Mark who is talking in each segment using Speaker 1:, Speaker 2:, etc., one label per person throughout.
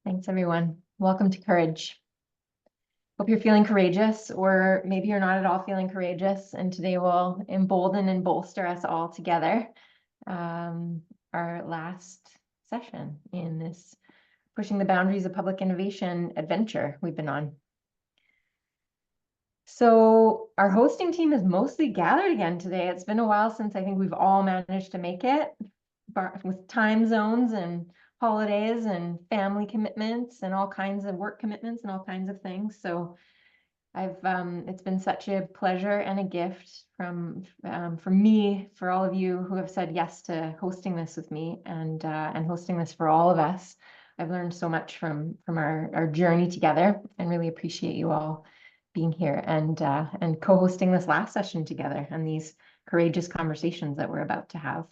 Speaker 1: Thanks, everyone. Welcome to Courage. Hope you're feeling courageous, or maybe you're not at all feeling courageous, and today will embolden and bolster us all together. Our last session in this Pushing the Boundaries of Public Innovation adventure we've been on. So our hosting team is mostly gathered again today. It's been a while since I think we've all managed to make it, with time zones and holidays and family commitments and all kinds of work commitments and all kinds of things. So it's been such a pleasure and a gift for me, for all of you who have said yes to hosting this with me and hosting this for all of us. I've learned so much from our journey together, and really appreciate you all being here and co-hosting this last session together and these courageous conversations that we're about to have.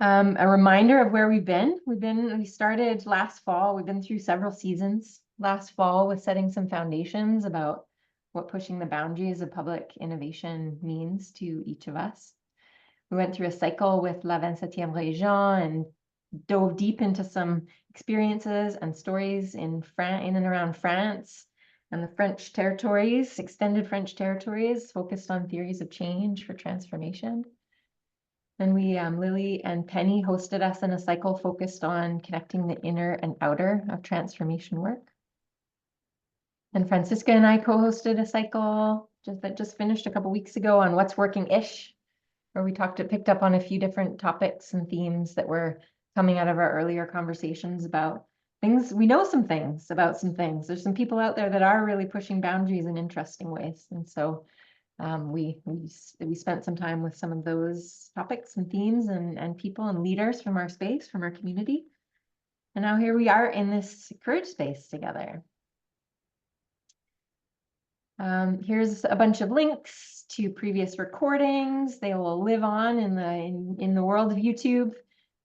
Speaker 1: A reminder of where we've been. We started last fall. We've been through several seasons. Last fall with setting some foundations about what pushing the boundaries of public innovation means to each of us. We went through a cycle with La 27e Région and dove deep into some experiences and stories in and around France and the French territories, extended French territories, focused on theories of change for transformation. And Lily and Penny hosted us in a cycle focused on connecting the inner and outer of transformation work. And Francisca and I co-hosted a cycle that just finished a couple weeks ago on what's working-ish, where we picked up on a few different topics and themes that were coming out of our earlier conversations about things. We know some things about some things. There's some people out there that are really pushing boundaries in interesting ways. And so we spent some time with some of those topics and themes and people and leaders from our space, from our community. And now here we are in this courage space together. Here's a bunch of links to previous recordings. They will live on in the world of YouTube.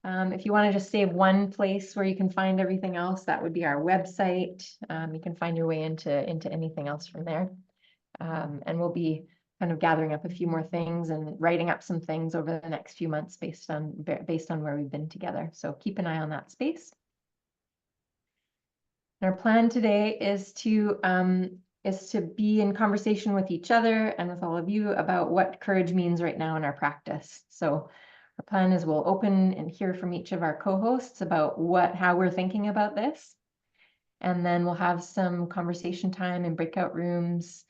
Speaker 1: If you want to just save one place where you can find everything else, that would be our website. You can find your way into anything else from there. And we'll be kind of gathering up a few more things and writing up some things over the next few months based on where we've been together. So keep an eye on that space. Our plan today is to be in conversation with each other and with all of you about what courage means right now in our practice. So our plan is we'll open and hear from each of our co-hosts about how we're thinking about this. And then we'll have some conversation time in breakout rooms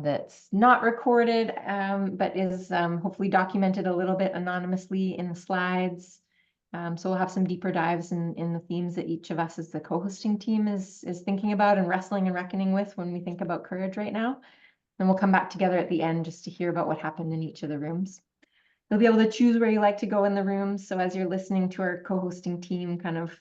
Speaker 1: that's not recorded, but is hopefully documented a little bit anonymously in the slides. So we'll have some deeper dives in the themes that each of us as the co-hosting team is thinking about and wrestling and reckoning with when we think about courage right now. And we'll come back together at the end just to hear about what happened in each of the rooms. You'll be able to choose where you like to go in the rooms. So as you're listening to our co-hosting team kind of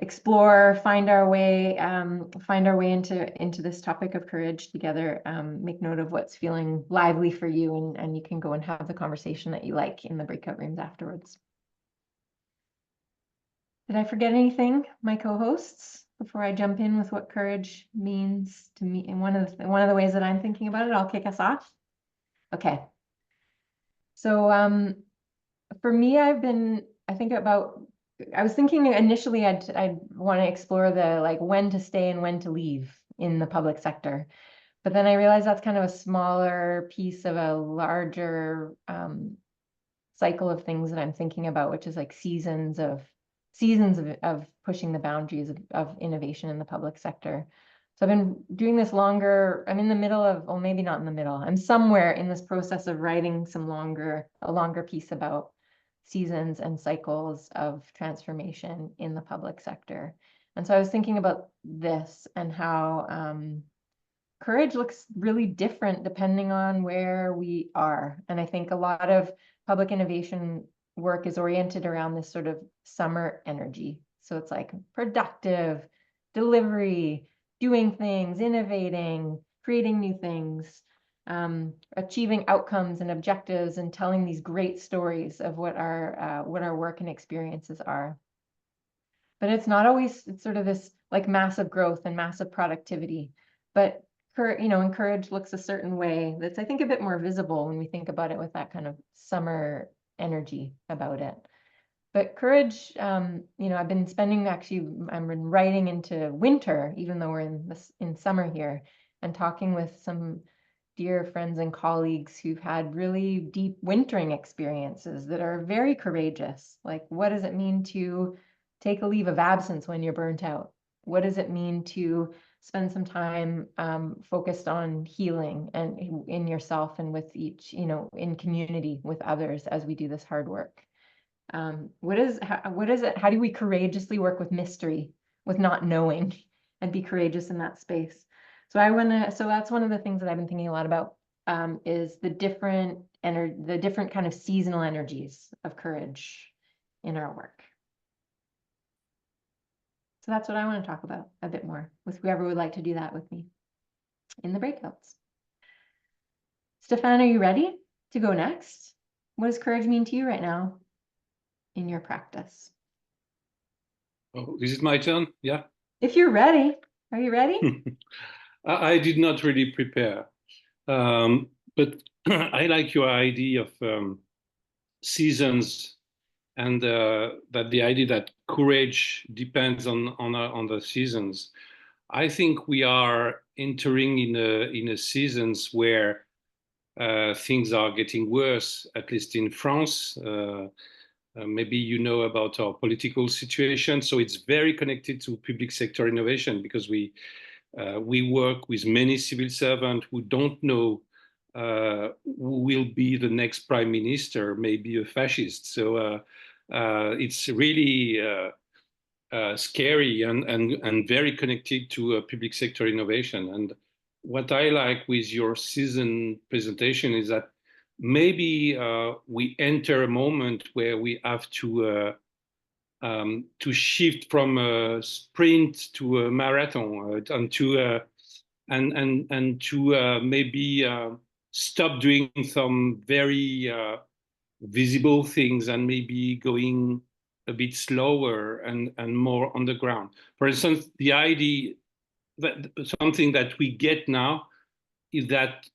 Speaker 1: explore, find our way into this topic of courage together, make note of what's feeling lively for you, and you can go and have the conversation that you like in the breakout rooms afterwards. Did I forget anything, my co-hosts, before I jump in with what courage means to me? And one of the ways that I'm thinking about it, I'll kick us off. Okay. So for me, I was thinking initially I'd want to explore the when to stay and when to leave in the public sector. But then I realized that's kind of a smaller piece of a larger cycle of things that I'm thinking about, which is like seasons of pushing the boundaries of innovation in the public sector. So I've been doing this longer. I'm in the middle of, oh, maybe not in the middle. I'm somewhere in this process of writing a longer piece about seasons and cycles of transformation in the public sector. And so I was thinking about this and how courage looks really different depending on where we are. And I think a lot of public innovation work is oriented around this sort of summer energy. So it's like productive, delivery, doing things, innovating, creating new things, achieving outcomes and objectives, and telling these great stories of what our work and experiences are. But it's not always, it's sort of this like massive growth and massive productivity. But and courage looks a certain way that's, I think, a bit more visible when we think about it with that kind of summer energy about it. But courage, I've been spending I'm writing into winter, even though we're in summer here, and talking with some dear friends and colleagues who've had really deep wintering experiences that are very courageous. Like, what does it mean to take a leave of absence when you're burnt out? What does it mean to spend some time focused on healing and in yourself and with each, in community with others as we do this hard work? What is it? How do we courageously work with mystery, with not knowing, and be courageous in that space? So that's one of the things that I've been thinking a lot about, is the different kind of seasonal energies of courage in our work. So that's what I want to talk about a bit more with whoever would like to do that with me in the breakouts. Stefan, are you ready to go next? What does courage mean to you right now in your practice?
Speaker 2: Oh, is it my turn? Yeah.
Speaker 1: If you're ready, are you ready?
Speaker 2: I did not really prepare, but I like your idea of seasons, and that the idea that courage depends on the seasons. I think we are entering in a seasons where things are getting worse, at least in France. Maybe you know about our political situation, so it's very connected to public sector innovation, because we work with many civil servants who don't know who will be the next prime minister, maybe a fascist. So it's really scary and very connected to public sector innovation. And what I like with your season presentation is that maybe we enter a moment where we have to shift from a sprint to a marathon, and to maybe stop doing some very visible things and maybe going a bit slower and more on the ground. For instance, the idea that something that we get now is that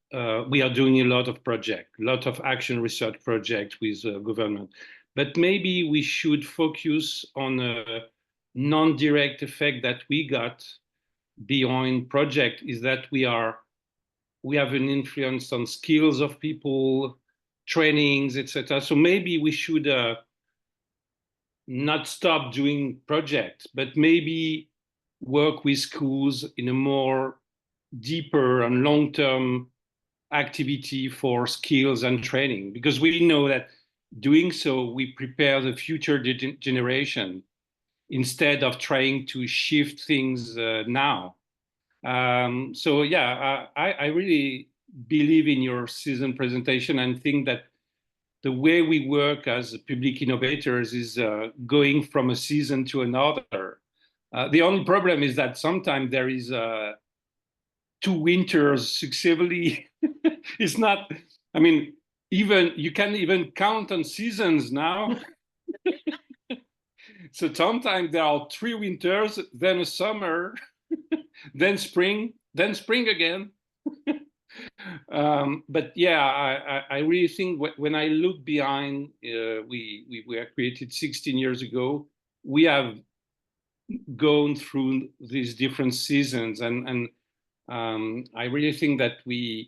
Speaker 2: we are doing a lot of projects, a lot of action research projects with government. But maybe we should focus on a non-direct effect that we got beyond project, is that we have an influence on skills of people, trainings, etc. So maybe we should not stop doing projects, but maybe work with schools in a more deeper and long-term activity for skills and training, because we know that doing so, we prepare the future generation instead of trying to shift things now. So yeah, I really believe in your season presentation and think that the way we work as public innovators is going from a season to another. The only problem is that sometimes there is two winters successively. It's not, I mean, even you can't even count on seasons now. So sometimes there are three winters, then a summer, then spring again. But yeah, I really think when I look behind, we were created 16 years ago. We have gone through these different seasons, and I really think that you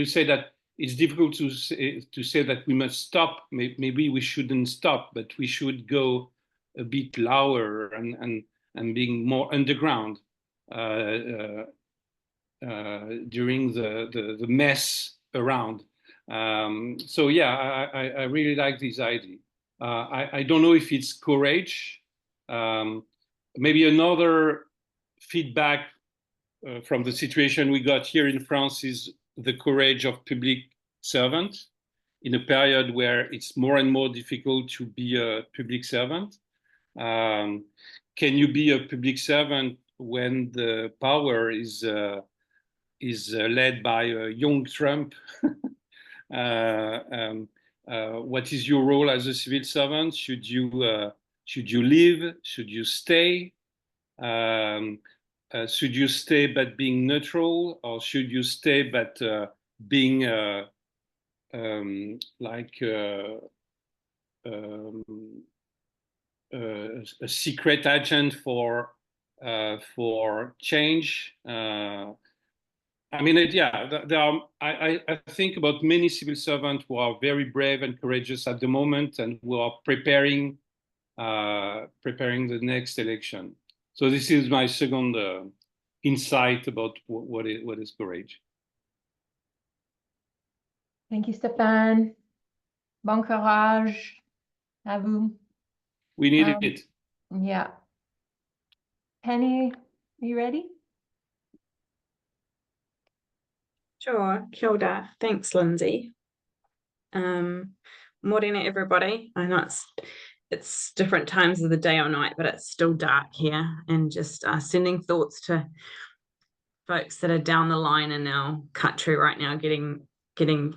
Speaker 2: say that it's difficult to say that we must stop. Maybe we shouldn't stop, but we should go a bit lower and being more underground during the mess around. So yeah, I really like this idea. I don't know if it's courage. Maybe another feedback from the situation we got here in France is the courage of public servants in a period where it's more and more difficult to be a public servant. Can you be a public servant when the power is led by a young Trump? What is your role as a civil servant? Should you leave? Should you stay? Should you stay but being neutral, or should you stay but being like a secret agent for change. I mean, there are. I think about many civil servants who are very brave and courageous at the moment, and who are preparing the next election. So this is my second insight about what is courage.
Speaker 1: Thank you, Stéphane. Bon courage à vous.
Speaker 2: We need it.
Speaker 1: Yeah. Penny, are you ready?
Speaker 3: Sure. Kia ora. Thanks, Lindsay. Morning, everybody. I know it's different times of the day or night, but it's still dark here. And just sending thoughts to folks that are down the line in our country right now, getting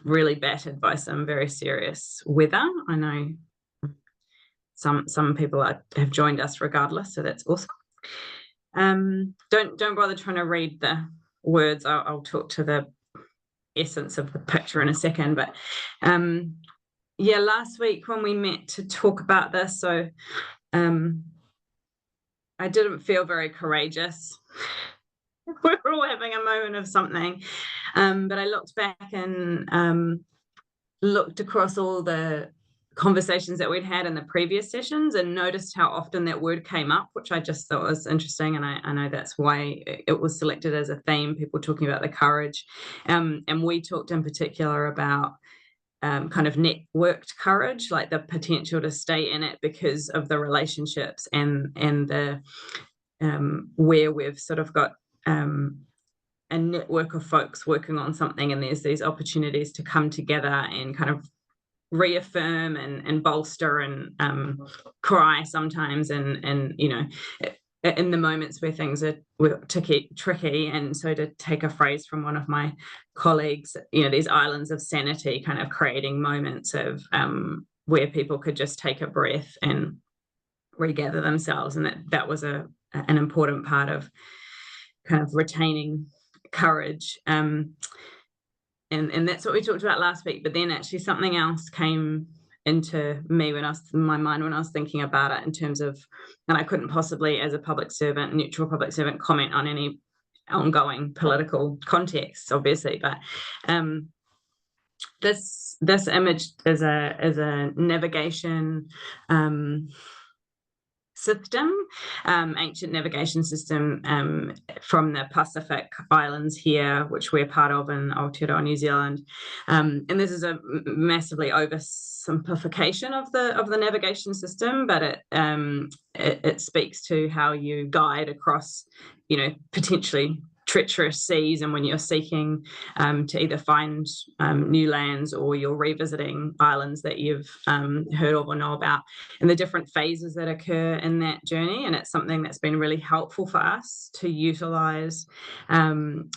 Speaker 3: really battered by some very serious weather. I know some people have joined us regardless, so that's awesome. Don't bother trying to read the words. I'll talk to the essence of the picture in a second, but yeah, last week when we met to talk about this, so I didn't feel very courageous. We're all having a moment of something, but I looked back and looked across all the conversations that we'd had in the previous sessions and noticed how often that word came up, which I just thought was interesting. And I know that's why it was selected as a theme, people talking about the courage. And we talked in particular about kind of networked courage, like the potential to stay in it because of the relationships and the where we've sort of got a network of folks working on something, and there's these opportunities to come together and kind of reaffirm and bolster and cry sometimes, and you know, in the moments where things are tricky. And so, to take a phrase from one of my colleagues, you know, these islands of sanity, kind of creating moments of where people could just take a breath and regather themselves, and that was an important part of kind of retaining courage. And that's what we talked about last week. But then actually something else came into my mind when I was thinking about it, in terms of, and I couldn't possibly, as a neutral public servant, comment on any ongoing political context, obviously. But this image is a navigation system, ancient navigation system from the Pacific Islands here, which we're part of in Aotearoa, New Zealand. And this is a massively oversimplification of the navigation system, but it speaks to how you guide across, you know, potentially treacherous seas, and when you're seeking to either find new lands, or you're revisiting islands that you've heard of or know about, and the different phases that occur in that journey. And it's something that's been really helpful for us to utilize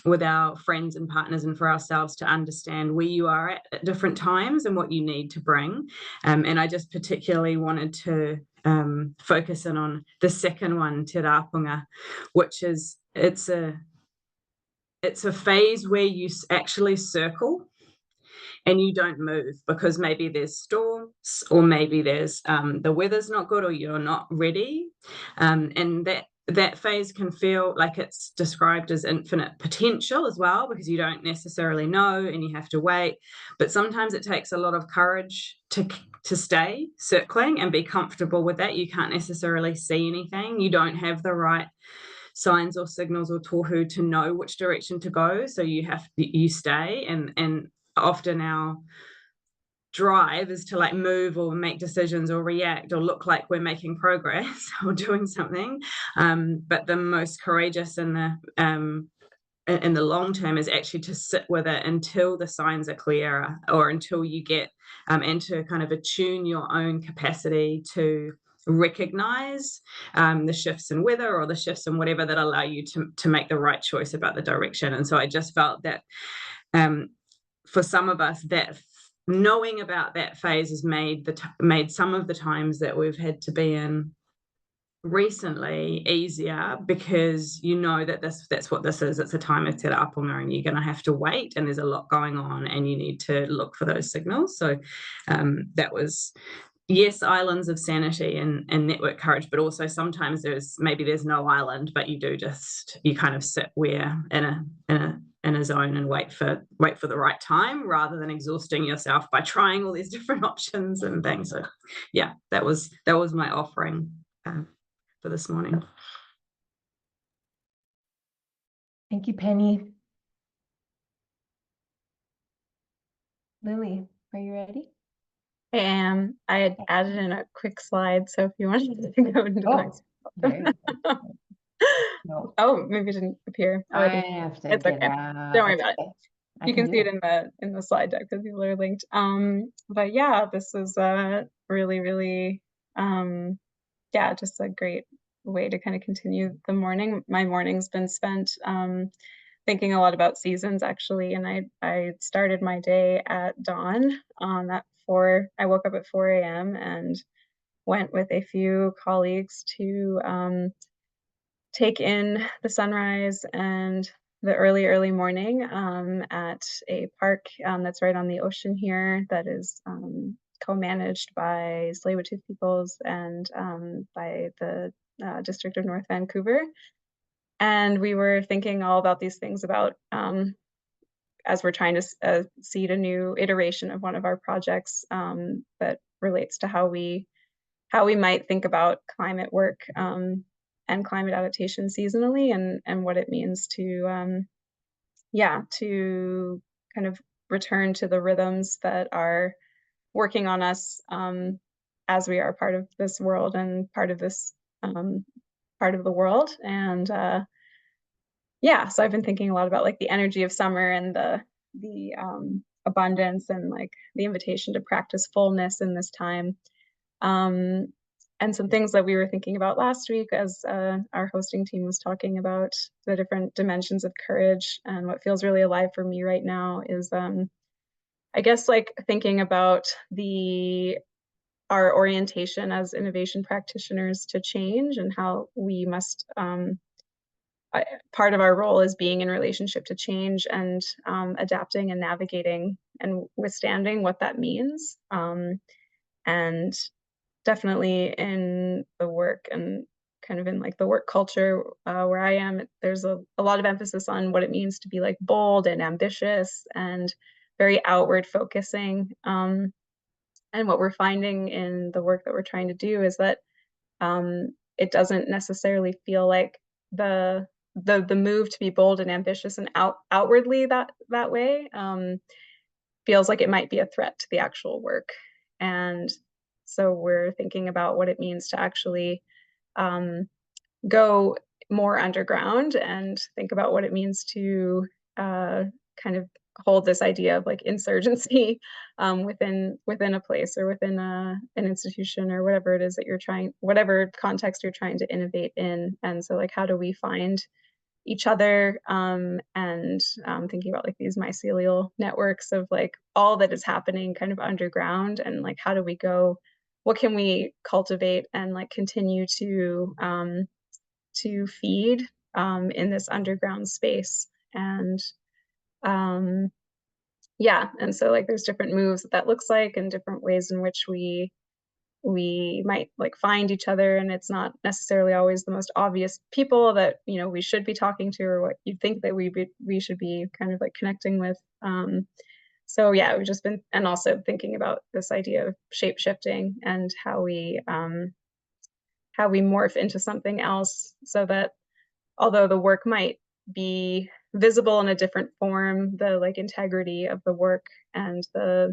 Speaker 3: with our friends and partners, and for ourselves to understand where you are at different times and what you need to bring. And I just particularly wanted to focus in on the second one, Te Rāpunga, which is, it's a phase where you actually circle and you don't move, because maybe there's storms, or maybe there's the weather's not good, or you're not ready. And that phase can feel like it's described as infinite potential as well, because you don't necessarily know and you have to wait. But sometimes it takes a lot of courage to stay circling and be comfortable with that. You can't necessarily see anything. You don't have the right signs or signals or tohu to know which direction to go, so you stay, and often our drive is to like move or make decisions or react or look like we're making progress or doing something, but the most courageous in the long term is actually to sit with it until the signs are clearer, or until you get and to kind of attune your own capacity to recognize the shifts in weather or the shifts in whatever that allow you to make the right choice about the direction. And so I just felt that for some of us, that knowing about that phase has made some of the times that we've had to be in recently easier, because you know that that's what this is. It's a time of te rāpunga, and you're going to have to wait, and there's a lot going on, and you need to look for those signals. So that was yes, islands of sanity and network courage, but also sometimes there's no island, but you kind of sit where in a zone and wait for the right time, rather than exhausting yourself by trying all these different options and things. So yeah, that was my offering for this morning.
Speaker 1: Thank you, Penny. Lily, are you ready?
Speaker 4: I had added in a quick slide, so if you wanted to go into the next.
Speaker 1: No.
Speaker 4: Oh, maybe it didn't appear. Oh,
Speaker 1: I have to
Speaker 4: it's
Speaker 1: get
Speaker 4: okay.
Speaker 1: out.
Speaker 4: Don't worry about it.
Speaker 1: I
Speaker 4: You can see
Speaker 1: do
Speaker 4: it in the slide deck because people are linked. But yeah, this is really, really yeah, just a great way to kind of continue the morning. My morning's been spent thinking a lot about seasons, actually, and I started my day at dawn at 4. I woke up at 4 a.m. and went with a few colleagues to take in the sunrise and the early morning at a park that's right on the ocean here, that is co-managed by Tsleil-Waututh peoples and by the District of North Vancouver. And we were thinking all about these things about as we're trying to seed a new iteration of one of our projects that relates to how we might think about climate work and climate adaptation seasonally, and what it means to to kind of return to the rhythms that are working on us as we are part of this world and part of this part of the world. And yeah, so I've been thinking a lot about like the energy of summer and the abundance and like the invitation to practice fullness in this time. And some things that we were thinking about last week as our hosting team was talking about the different dimensions of courage. And what feels really alive for me right now is I guess like thinking about our orientation as innovation practitioners to change, and how we must part of our role is being in relationship to change and adapting and navigating and withstanding what that means. And definitely in the work and kind of in like the work culture where I am, there's a lot of emphasis on what it means to be like bold and ambitious and very outward focusing. And what we're finding in the work that we're trying to do is that it doesn't necessarily feel like the move to be bold and ambitious and outwardly that way feels like it might be a threat to the actual work. And so we're thinking about what it means to actually go more underground and think about what it means to kind of hold this idea of like insurgency within a place or within an institution or whatever it is that you're trying, whatever context you're trying to innovate in. And so like, how do we find each other and thinking about like these mycelial networks of like all that is happening kind of underground, and like how do we go, what can we cultivate and like continue to feed in this underground space. And yeah, and so like there's different moves that looks like, and different ways in which we might like find each other, and it's not necessarily always the most obvious people that we should be talking to, or what you think that we should be kind of like connecting with. So yeah, we've just been, and also thinking about this idea of shape shifting and how we morph into something else, so that although the work might be visible in a different form, the like integrity of the work and the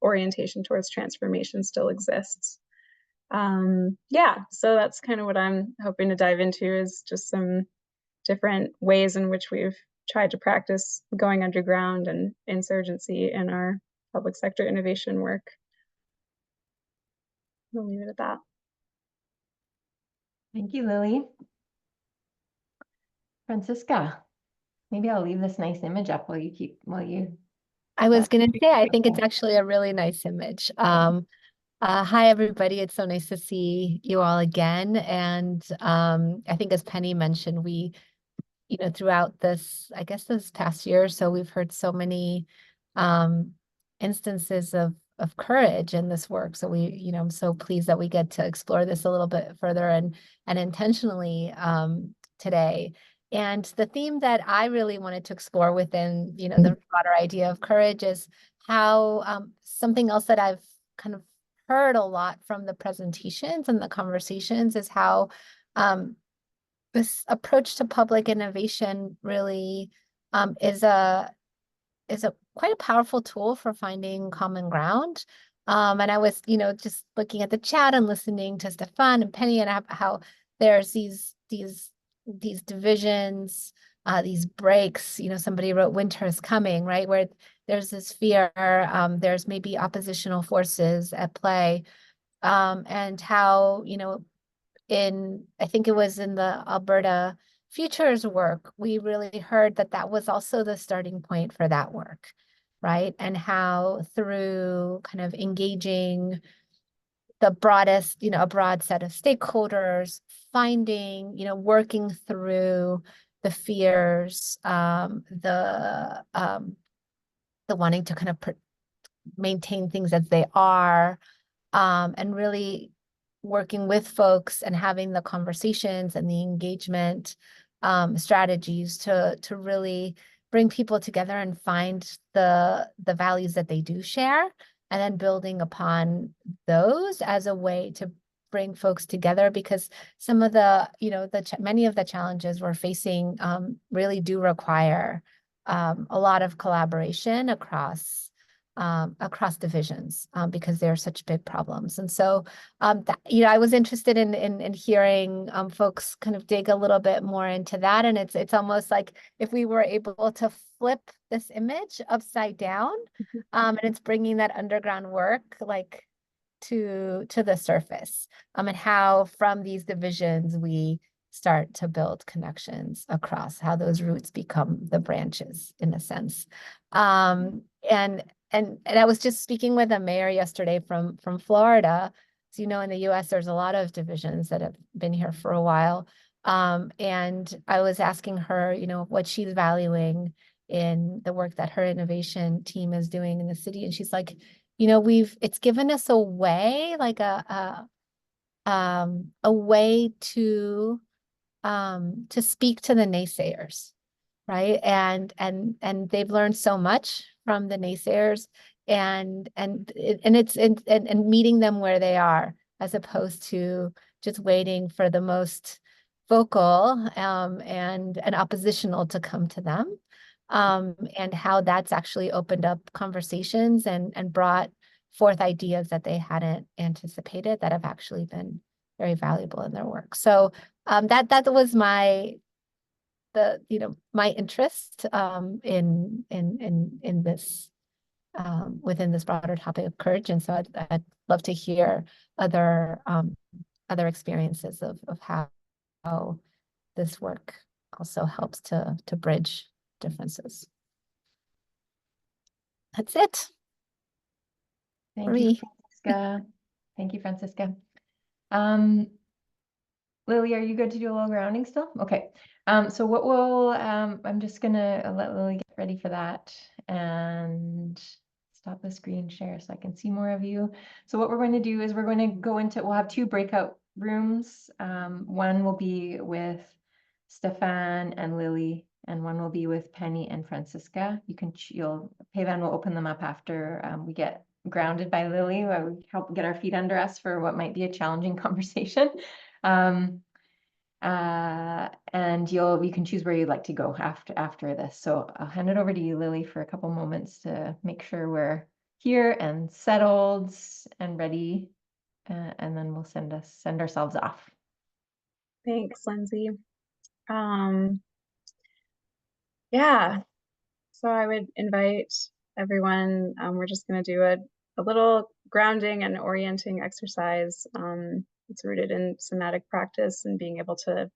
Speaker 4: orientation towards transformation still exists. Yeah, so that's kind of what I'm hoping to dive into, is just some different ways in which we've tried to practice going underground and insurgency in our public sector innovation work. I'll leave it at that.
Speaker 1: Thank you, Lily. Francisca, maybe I'll leave this nice image up while you.
Speaker 5: I was going to say, I think it's actually a really nice image. Hi, everybody. It's so nice to see you all again. And I think, as Penny mentioned, we, throughout this, I guess this past year or so, we've heard so many instances of courage in this work. So I'm so pleased that we get to explore this a little bit further and intentionally today. And the theme that I really wanted to explore within, the broader idea of courage is how something else that I've kind of heard a lot from the presentations and the conversations is how this approach to public innovation really is a quite a powerful tool for finding common ground. And I was, just looking at the chat and listening to Stefan and Penny and how there's these divisions, these breaks. Somebody wrote "Winter is coming," right? Where there's this fear, there's maybe oppositional forces at play, and how, I think it was in the Alberta Futures work, we really heard that was also the starting point for that work, right? And how through kind of engaging the broadest, a broad set of stakeholders, finding, working through the fears, the wanting to kind of maintain things as they are, and really working with folks and having the conversations and the engagement strategies to really bring people together and find the values that they do share, and then building upon those as a way to bring folks together, because some of the, many of the challenges we're facing really do require a lot of collaboration across divisions, because they're such big problems. And so, I was interested in hearing folks kind of dig a little bit more into that. And it's almost like if we were able to flip this image upside down, and it's bringing that underground work like to the surface, and how from these divisions we start to build connections across, how those roots become the branches in a sense. And I was just speaking with a mayor yesterday from Florida. So, in the US, there's a lot of divisions that have been here for a while. And I was asking her, what she's valuing in the work that her innovation team is doing in the city. And she's like, it's given us a way, like a way to speak to the naysayers, right? And they've learned so much from the naysayers, and meeting them where they are, as opposed to just waiting for the most vocal and oppositional to come to them, and how that's actually opened up conversations and brought forth ideas that they hadn't anticipated that have actually been very valuable in their work. So that was my interest in this within this broader topic of courage. And so I'd love to hear other experiences of how this work also helps to bridge differences. That's it.
Speaker 1: Thank you, Francisca. Thank you, Francisca. Lily, are you good to do a little grounding still? Okay. So what we'll, I'm just gonna let Lily get ready for that and stop the screen share so I can see more of you. So what we're going to do is we're going to go into, we'll have 2 breakout rooms. One will be with Stefan and Lily, and one will be with Penny and Francisca. Pavan will open them up after we get grounded by Lily, where we help get our feet under us for what might be a challenging conversation. And you can choose where you'd like to go after this. So I'll hand it over to you, Lily, for a couple moments to make sure we're here and settled and ready, and then we'll send ourselves off.
Speaker 4: Thanks, Lindsay. Yeah, so I would invite everyone. We're just going to do a little grounding and orienting exercise. It's rooted in somatic practice and being able to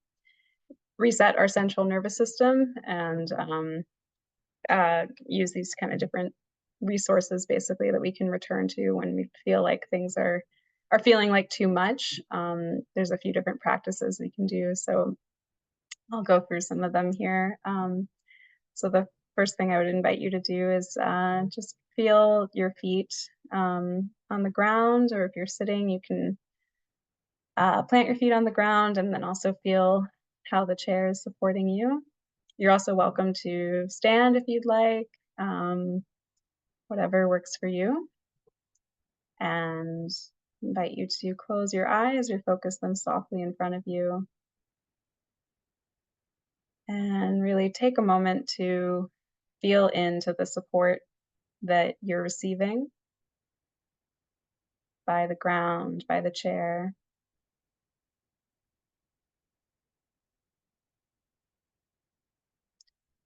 Speaker 4: reset our central nervous system and use these kind of different resources basically that we can return to when we feel like things are feeling like too much. There's a few different practices we can do, so I'll go through some of them here. So the first thing I would invite you to do is just feel your feet on the ground, or if you're sitting, you can plant your feet on the ground and then also feel how the chair is supporting you. You're also welcome to stand if you'd like, whatever works for you. And invite you to close your eyes or focus them softly in front of you. And really take a moment to feel into the support that you're receiving by the ground, by the chair.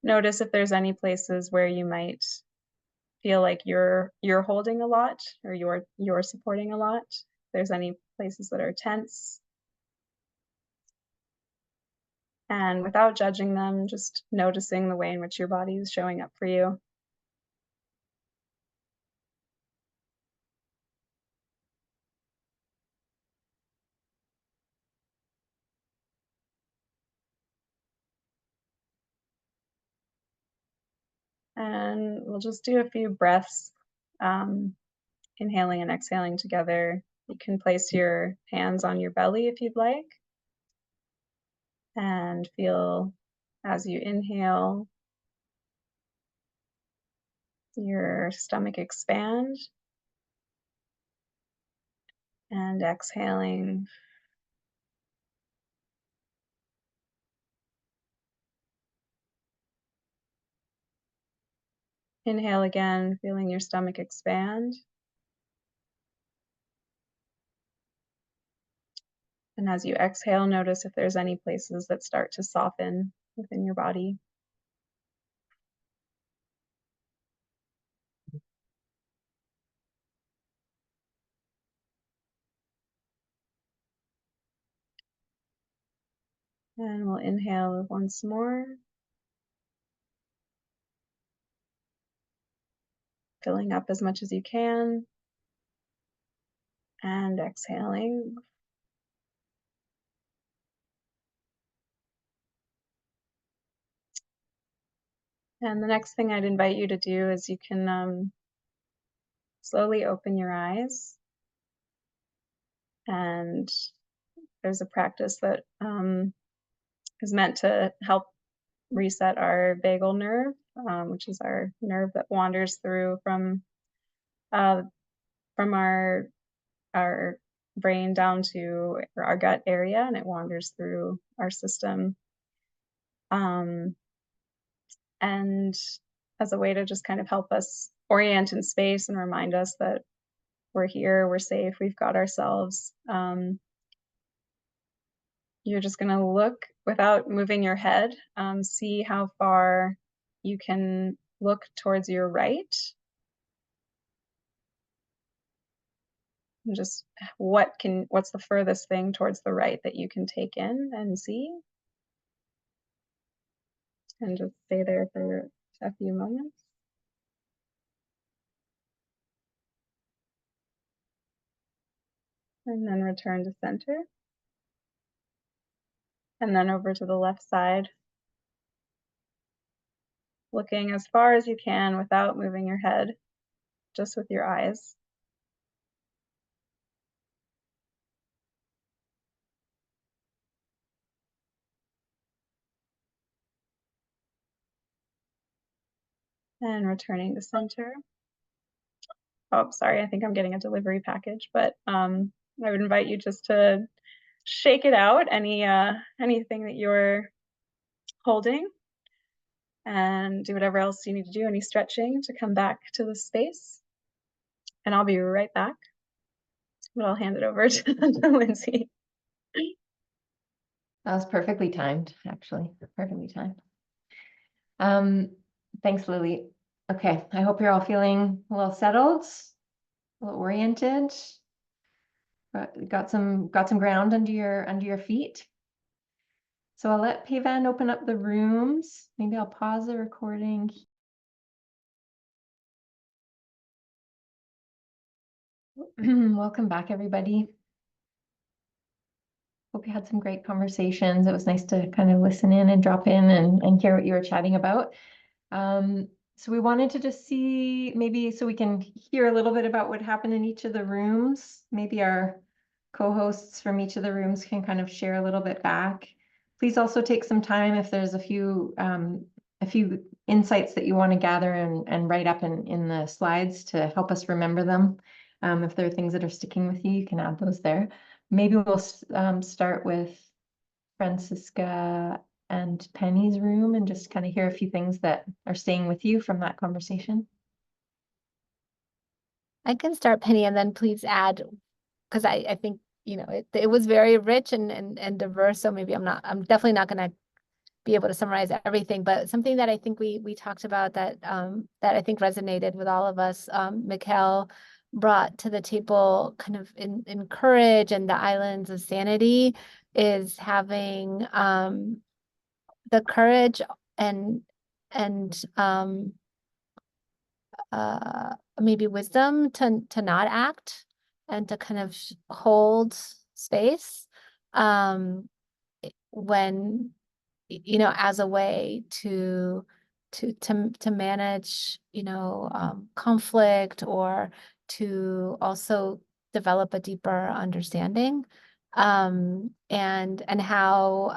Speaker 4: Notice if there's any places where you might feel like you're holding a lot, or you're supporting a lot. If there's any places that are tense. And without judging them, just noticing the way in which your body is showing up for you. And we'll just do a few breaths, inhaling and exhaling together. You can place your hands on your belly if you'd like. And feel as you inhale, your stomach expand. And exhaling, inhale again, feeling your stomach expand. And as you exhale, notice if there's any places that start to soften within your body. And we'll inhale once more, filling up as much as you can, and exhaling. And the next thing I'd invite you to do is you can slowly open your eyes. And there's a practice that is meant to help reset our vagal nerve, which is our nerve that wanders through from our brain down to our gut area, and it wanders through our system. And as a way to just kind of help us orient in space and remind us that we're here, we're safe, we've got ourselves. You're just going to look without moving your head, see how far you can look towards your right. And just what's the furthest thing towards the right that you can take in and see? And just stay there for a few moments. And then return to center. And then over to the left side. Looking as far as you can without moving your head, just with your eyes. And returning to center. Oh, sorry, I think I'm getting a delivery package, but I would invite you just to shake it out, anything that you're holding, and do whatever else you need to do, any stretching to come back to the space. And I'll be right back, but I'll hand it over to Lindsay.
Speaker 1: That was perfectly timed, actually, perfectly timed. Thanks, Lily. Okay, I hope you're all feeling a little settled, a little oriented. Got some ground under your feet. So I'll let Pavan open up the rooms. Maybe I'll pause the recording. Welcome back, everybody. Hope you had some great conversations. It was nice to kind of listen in and drop in and hear what you were chatting about. So we wanted to just see maybe so we can hear a little bit about what happened in each of the rooms. Maybe our co-hosts from each of the rooms can kind of share a little bit back. Please also take some time if there's a few insights that you want to gather and write up in the slides to help us remember them. If there are things that are sticking with you, you can add those there. Maybe we'll start with Francisca and Penny's room and just kind of hear a few things that are staying with you from that conversation.
Speaker 5: I can start, Penny, and then please add, because I think, you know, it was very rich and diverse. So maybe I'm definitely not going to be able to summarize everything, but something that I think we talked about that that I think resonated with all of us, Mikhail brought to the table kind of in courage and the islands of sanity is having the courage and maybe wisdom to not act and to kind of hold space when, you know, as a way to manage, you know, conflict or to also develop a deeper understanding, and how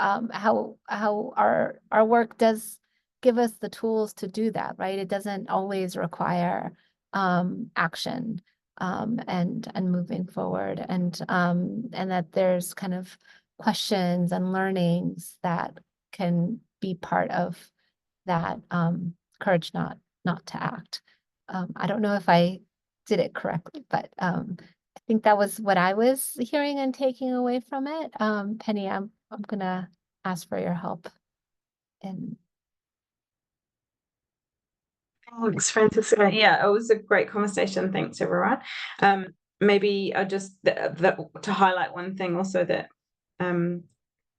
Speaker 5: our work does give us the tools to do that, right? It doesn't always require action and moving forward, and that there's kind of questions and learnings that can be part of that courage not to act. I don't know if I did it correctly, but I think that was what I was hearing and taking away from it. Penny, I'm gonna ask for your help. And
Speaker 3: Thanks, Francisca. Yeah, it was a great conversation. Thanks, everyone. Maybe I'll just to highlight one thing also that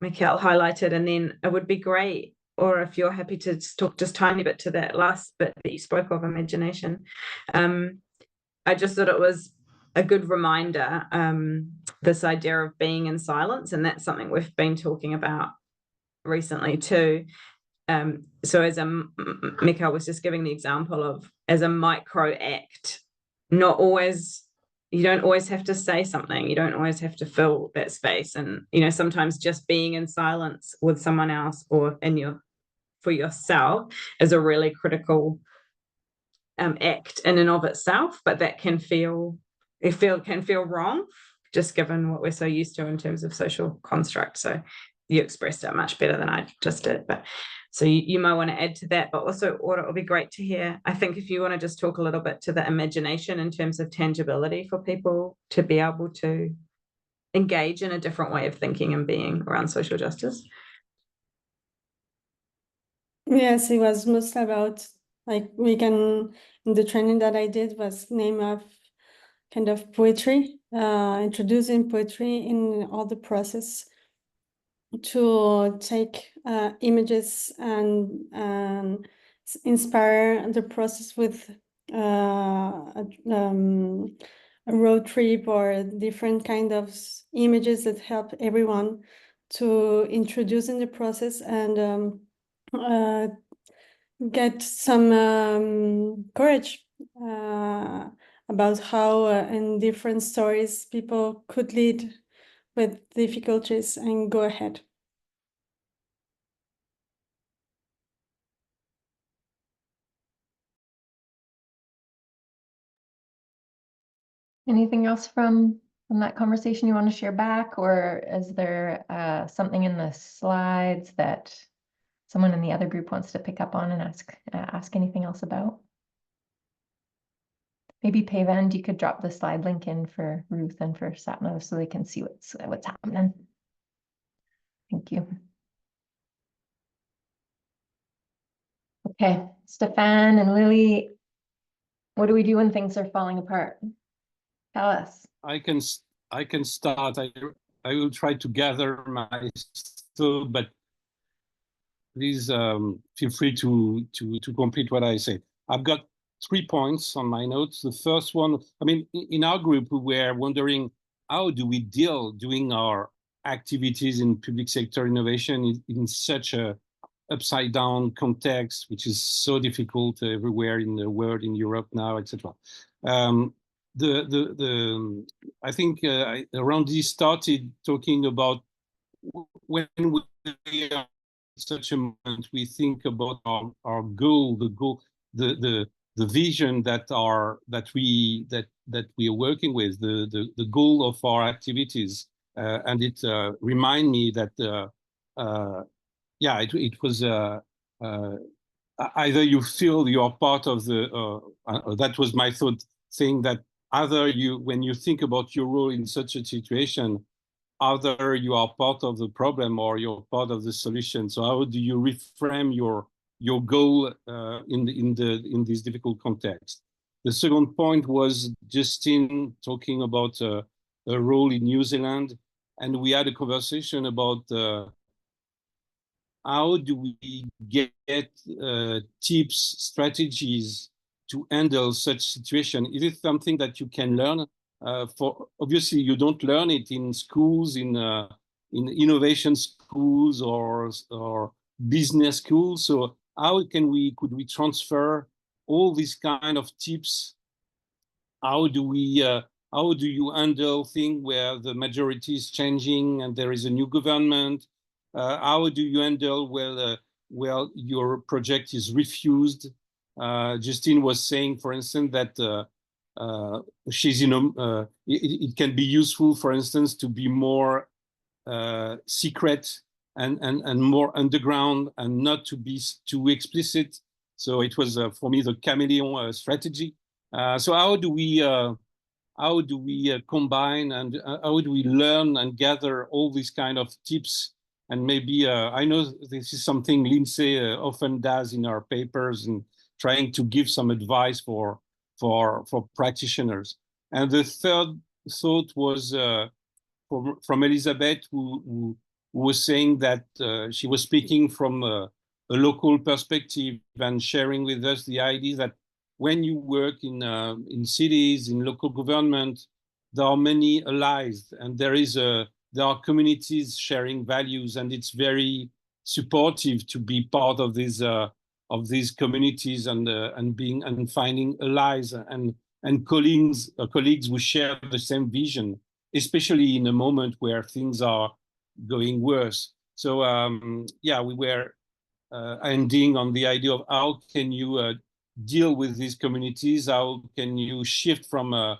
Speaker 3: Mikhail highlighted, and then it would be great, or if you're happy to talk just tiny bit to that last bit that you spoke of, imagination. I just thought it was a good reminder, this idea of being in silence, and that's something we've been talking about recently too. So as Mikhail was just giving the example of as a micro act, you don't always have to say something, you don't always have to fill that space, and you know, sometimes just being in silence with someone else or for yourself is a really critical act in and of itself, but that can feel wrong, just given what we're so used to in terms of social construct. So you expressed it much better than I just did, but so you might want to add to that. But also, what it would be great to hear, I think, if you want to just talk a little bit to the imagination in terms of tangibility for people to be able to engage in a different way of thinking and being around social justice.
Speaker 6: Yes, it was most about, like, in the training that I did was name of kind of poetry, introducing poetry in all the process to take images and inspire the process with a road trip or different kind of images that help everyone to introduce in the process and get some courage about how in different stories people could lead with difficulties and go ahead.
Speaker 1: Anything else from that conversation you want to share back, or is there something in the slides that someone in the other group wants to pick up on and ask anything else about? Maybe Payvand, you could drop the slide link in for Ruth and for Satnam so they can see what's happening. Thank you. Okay, Stefan and Lily, what do we do when things are falling apart? Tell us.
Speaker 2: I can start. I will try to gather my thought, but please feel free to complete what I say. I've got 3 points on my notes. The first one, I mean, in our group, we were wondering, how do we deal doing our activities in public sector innovation in such a upside down context, which is so difficult everywhere in the world, in Europe now, etc. I think Randy started talking about when we are in such a moment, we think about our goal, the vision that we are working with, the goal of our activities, and it remind me that it was either you feel you are part of the that was my thought, saying that either you, when you think about your role in such a situation, either you are part of the problem or you're part of the solution. So how do you reframe your goal in this difficult context? The second point was Justine talking about a role in New Zealand, and we had a conversation about how do we get tips, strategies to handle such situation? Is it something that you can learn? For obviously, you don't learn it in schools, in innovation schools or business schools. So how could we transfer all these kind of tips? How do you handle things where the majority is changing and there is a new government? How do you handle where your project is refused? Justine was saying, for instance, that she's it can be useful, for instance, to be more secret and more underground and not to be too explicit. So it was for me the chameleon strategy. So how do we combine and how do we learn and gather all these kind of tips? And maybe I know this is something Lindsay often does in our papers and trying to give some advice for practitioners. And the third thought was from Elizabeth, who was saying that she was speaking from a local perspective and sharing with us the idea that when you work in cities, in local government, there are many allies, and there are communities sharing values, and it's very supportive to be part of these communities and finding allies and colleagues who share the same vision, especially in a moment where things are going worse. So we were ending on the idea of how can you deal with these communities? How can you shift from a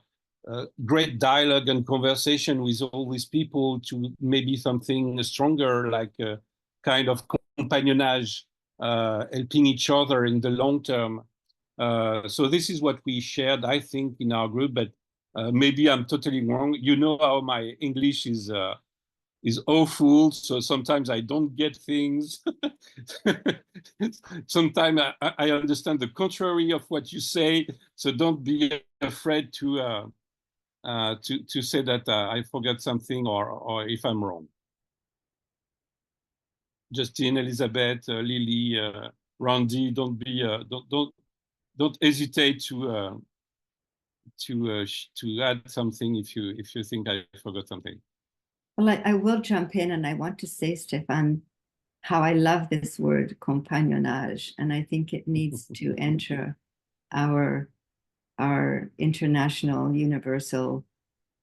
Speaker 2: great dialogue and conversation with all these people to maybe something stronger, like a kind of compagnonnage, helping each other in the long term. So this is what we shared, I think, in our group, but maybe I'm totally wrong. You know how my English is awful, so sometimes I don't get things. Sometimes I understand the contrary of what you say, so don't be afraid to say that I forgot something or if I'm wrong. Justine, Elizabeth, Lily, Randy, don't hesitate to add something if you think I forgot something.
Speaker 7: Well, I will jump in, and I want to say, Stefan, how I love this word compagnonnage, and I think it needs to enter our international, universal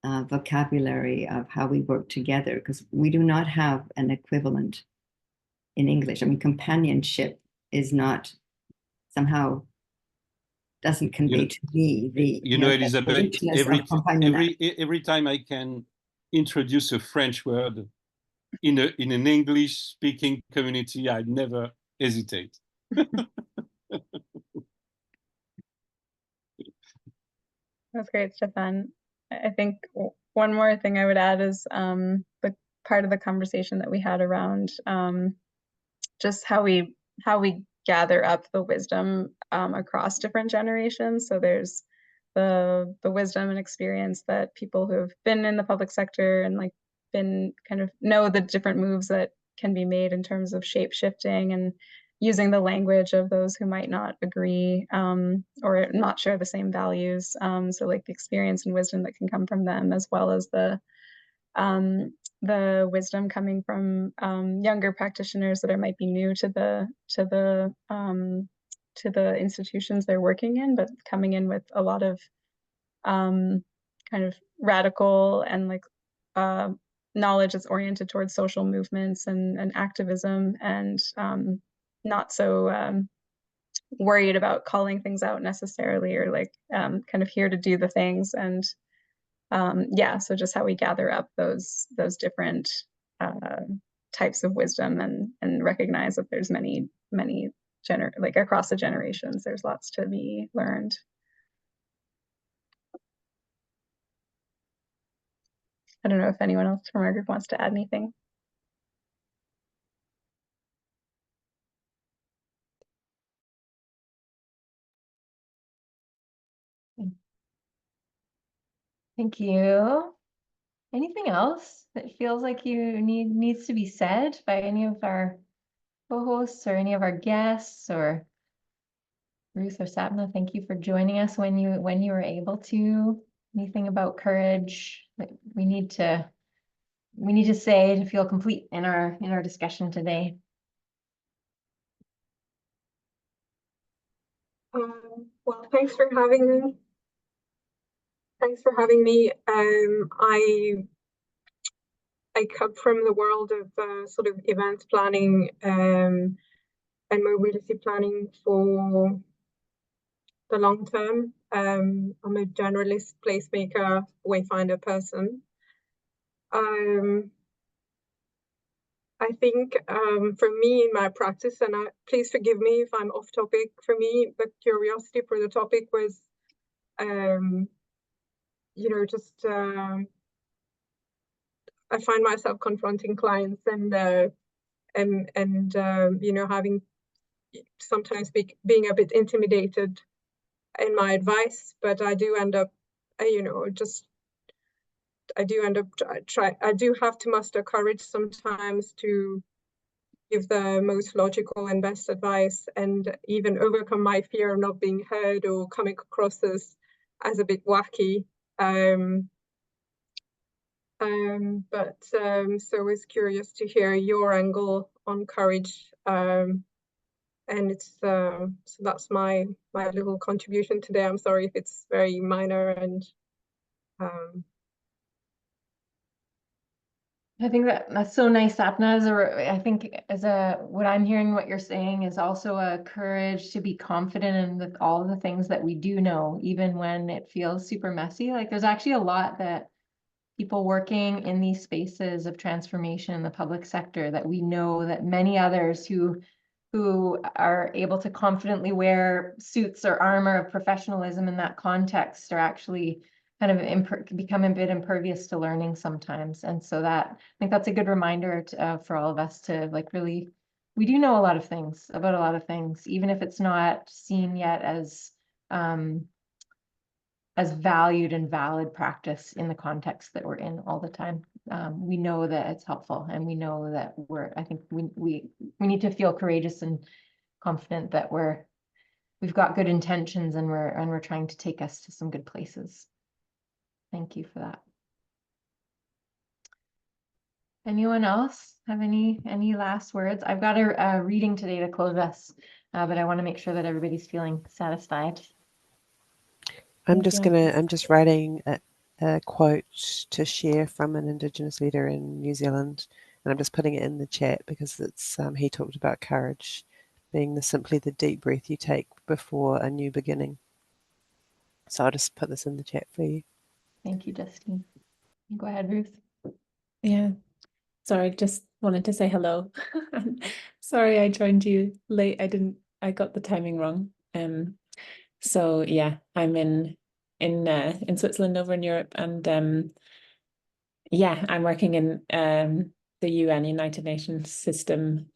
Speaker 7: vocabulary of how we work together, because we do not have an equivalent in English. I mean, companionship is not somehow doesn't convey to me the
Speaker 2: Elizabeth, every time I can introduce a French word in an English speaking community, I never hesitate.
Speaker 4: That's great, Stefan. I think one more thing I would add is the part of the conversation that we had around just how we gather up the wisdom across different generations. So there's the wisdom and experience that people who have been in the public sector and like been kind of know the different moves that can be made in terms of shape shifting and using the language of those who might not agree or not share the same values. So like the experience and wisdom that can come from them, as well as the the wisdom coming from younger practitioners that might be new to the institutions they're working in, but coming in with a lot of kind of radical and like knowledge that's oriented towards social movements and activism, and not so worried about calling things out necessarily, or like kind of here to do the things. And yeah, so just how we gather up those different types of wisdom and recognize that there's many like across the generations, there's lots to be learned. I don't know if anyone else from our group wants to add anything.
Speaker 1: Thank you. Anything else that feels like needs to be said by any of our co-hosts or any of our guests, or Ruth or Sapna? Thank you for joining us when you were able to. Anything about courage that we need to say to feel complete in our discussion today?
Speaker 8: Well, thanks for having me. I come from the world of sort of event planning and mobility planning for the long term. I'm a generalist placemaker, wayfinder person. I think for me in my practice, and please forgive me if I'm off topic, for me, the curiosity for the topic was, just I find myself confronting clients and having sometimes being a bit intimidated in my advice, but I do end up, I do have to muster courage sometimes to give the most logical and best advice, and even overcome my fear of not being heard or coming across as a bit wacky. So I was curious to hear your angle on courage, and it's so that's my little contribution today. I'm sorry if it's very minor, and
Speaker 1: I think that's so nice, Sapna. I think what I'm hearing, what you're saying is also a courage to be confident in all the things that we do know, even when it feels super messy. Like there's actually a lot that people working in these spaces of transformation in the public sector that we know that many others who are able to confidently wear suits or armor of professionalism in that context are actually kind of become a bit impervious to learning sometimes. And so I think that's a good reminder for all of us to like really, we do know a lot of things about a lot of things, even if it's not seen yet as valued and valid practice in the context that we're in all the time. We know that it's helpful, and we know that I think we need to feel courageous and confident that we've got good intentions, and we're trying to take us to some good places. Thank you for that. Anyone else have any last words? I've got a reading today to close us, but I want to make sure that everybody's feeling satisfied.
Speaker 9: I'm just writing a quote to share from an Indigenous leader in New Zealand, and I'm just putting it in the chat because it's he talked about courage being simply the deep breath you take before a new beginning. So I'll just put this in the chat for you. Thank
Speaker 1: you, Justine. Go ahead, Ruth.
Speaker 10: Yeah, sorry, just wanted to say hello. Sorry, I joined you late. I got the timing wrong. So yeah, I'm in Switzerland over in Europe, and yeah, I'm working in the UN, United Nations system,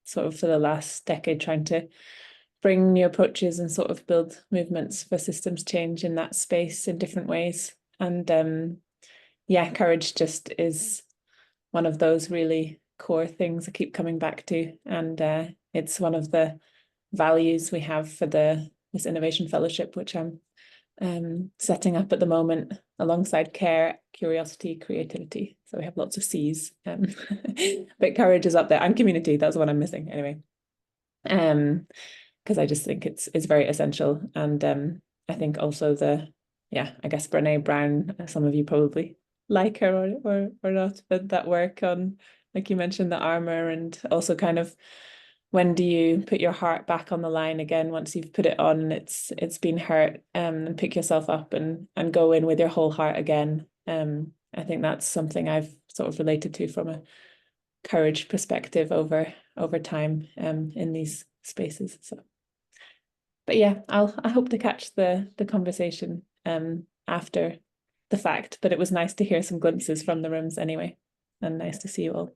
Speaker 10: sort of for the last decade, trying to bring new approaches and sort of build movements for systems change in that space in different ways. And yeah, courage just is one of those really core things I keep coming back to, and it's one of the values we have for this innovation fellowship, which I'm setting up at the moment, alongside care, curiosity, creativity. So we have lots of C's, but courage is up there. And community, that's what I'm missing anyway. Because I just think it's very essential. And I think also I guess Brené Brown, some of you probably like her or not, but that work on, like you mentioned, the armor, and also kind of, when do you put your heart back on the line again once you've put it on and it's been hurt, and pick yourself up and go in with your whole heart again. I think that's something I've sort of related to from a courage perspective over time in these spaces. So, but yeah, I hope to catch the conversation after the fact, but it was nice to hear some glimpses from the rooms anyway, and nice to see you all.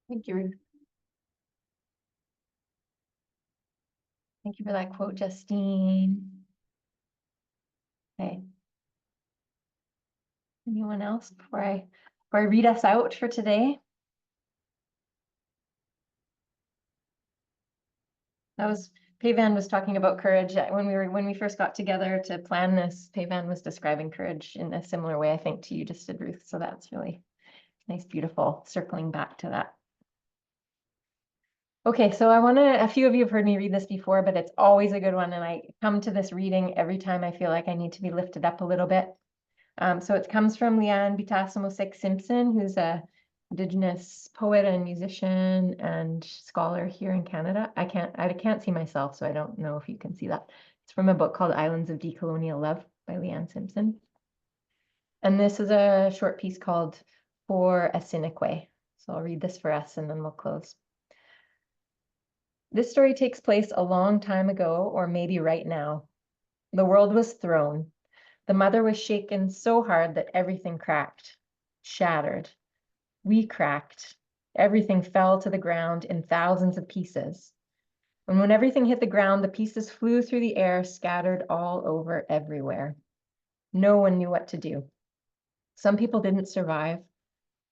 Speaker 1: Thank you, Ruth. Thank you for that quote, Justine. Okay. Anyone else before I read us out for today? Payvan was talking about courage when we first got together to plan this. Payvan was describing courage in a similar way, I think, to you just did, Ruth. So that's really nice, beautiful, circling back to that. Okay, so a few of you have heard me read this before, but it's always a good one. And I come to this reading every time I feel like I need to be lifted up a little bit. So it comes from Leanne Bitasimo-Six Simpson, who's a Indigenous poet and musician and scholar here in Canada. I can't see myself, so I don't know if you can see that. It's from a book called Islands of Decolonial Love by Leanne Simpson. And this is a short piece called For a Sinique. So I'll read this for us and then we'll close. This story takes place a long time ago, or maybe right now. The world was thrown. The mother was shaken so hard that everything cracked, shattered. We cracked. Everything fell to the ground in thousands of pieces. And when everything hit the ground, the pieces flew through the air, scattered all over everywhere. No one knew what to do. Some people didn't survive.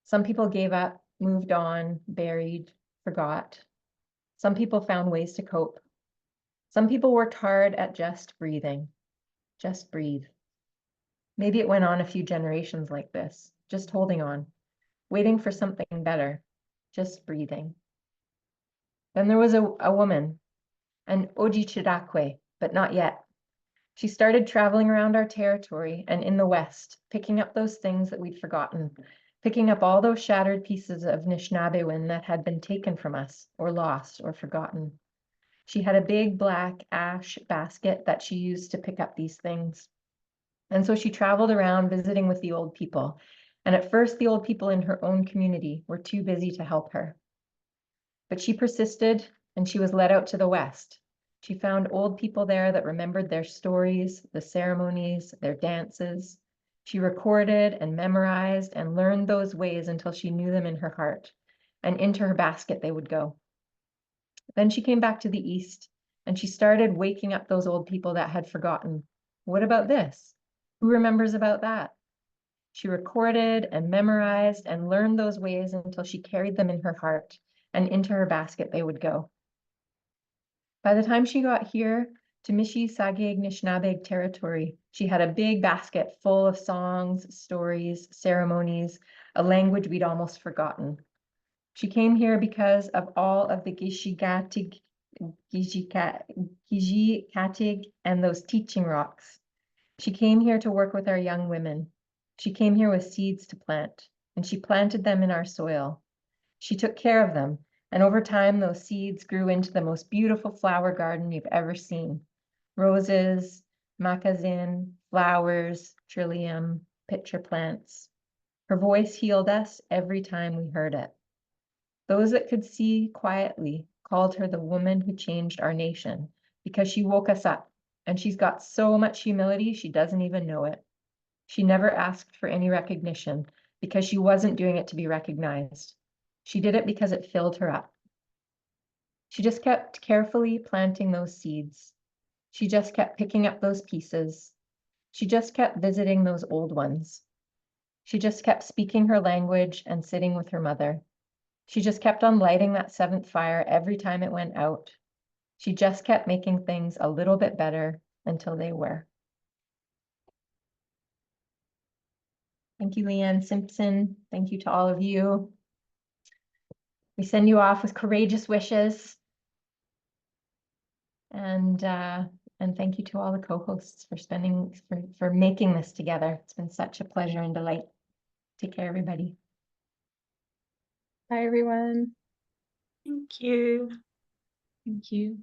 Speaker 1: Some people gave up, moved on, buried, forgot. Some people found ways to cope. Some people worked hard at just breathing. Just breathe. Maybe it went on a few generations like this, just holding on, waiting for something better, just breathing. Then there was a woman, an Ojichirakwe, but not yet. She started traveling around our territory and in the West, picking up those things that we'd forgotten, picking up all those shattered pieces of Nishnabewin that had been taken from us, or lost, or forgotten. She had a big black ash basket that she used to pick up these things. And so she traveled around visiting with the old people. And at first, the old people in her own community were too busy to help her. But she persisted, and she was led out to the West. She found old people there that remembered their stories, the ceremonies, their dances. She recorded and memorized and learned those ways until she knew them in her heart, and into her basket they would go. Then she came back to the East, and she started waking up those old people that had forgotten. What about this? Who remembers about that? She recorded and memorized and learned those ways until she carried them in her heart, and into her basket they would go. By the time she got here to Mishi-Sageg Nishnabeg territory, she had a big basket full of songs, stories, ceremonies, a language we'd almost forgotten. She came here because of all of the Gijikatig and those teaching rocks. She came here to work with our young women. She came here with seeds to plant, and she planted them in our soil. She took care of them, and over time, those seeds grew into the most beautiful flower garden you've ever seen. Roses, macazin, flowers, trillium, pitcher plants. Her voice healed us every time we heard it. Those that could see quietly called her the woman who changed our nation because she woke us up, and she's got so much humility she doesn't even know it. She never asked for any recognition because she wasn't doing it to be recognized. She did it because it filled her up. She just kept carefully planting those seeds. She just kept picking up those pieces. She just kept visiting those old ones. She just kept speaking her language and sitting with her mother. She just kept on lighting that seventh fire every time it went out. She just kept making things a little bit better until they were. Thank you, Leanne Simpson. Thank you to all of you. We send you off with courageous wishes. And thank you to all the co-hosts for making this together. It's been such a pleasure and delight. Take care, everybody.
Speaker 4: Bye, everyone.
Speaker 3: Thank you.
Speaker 10: Thank you.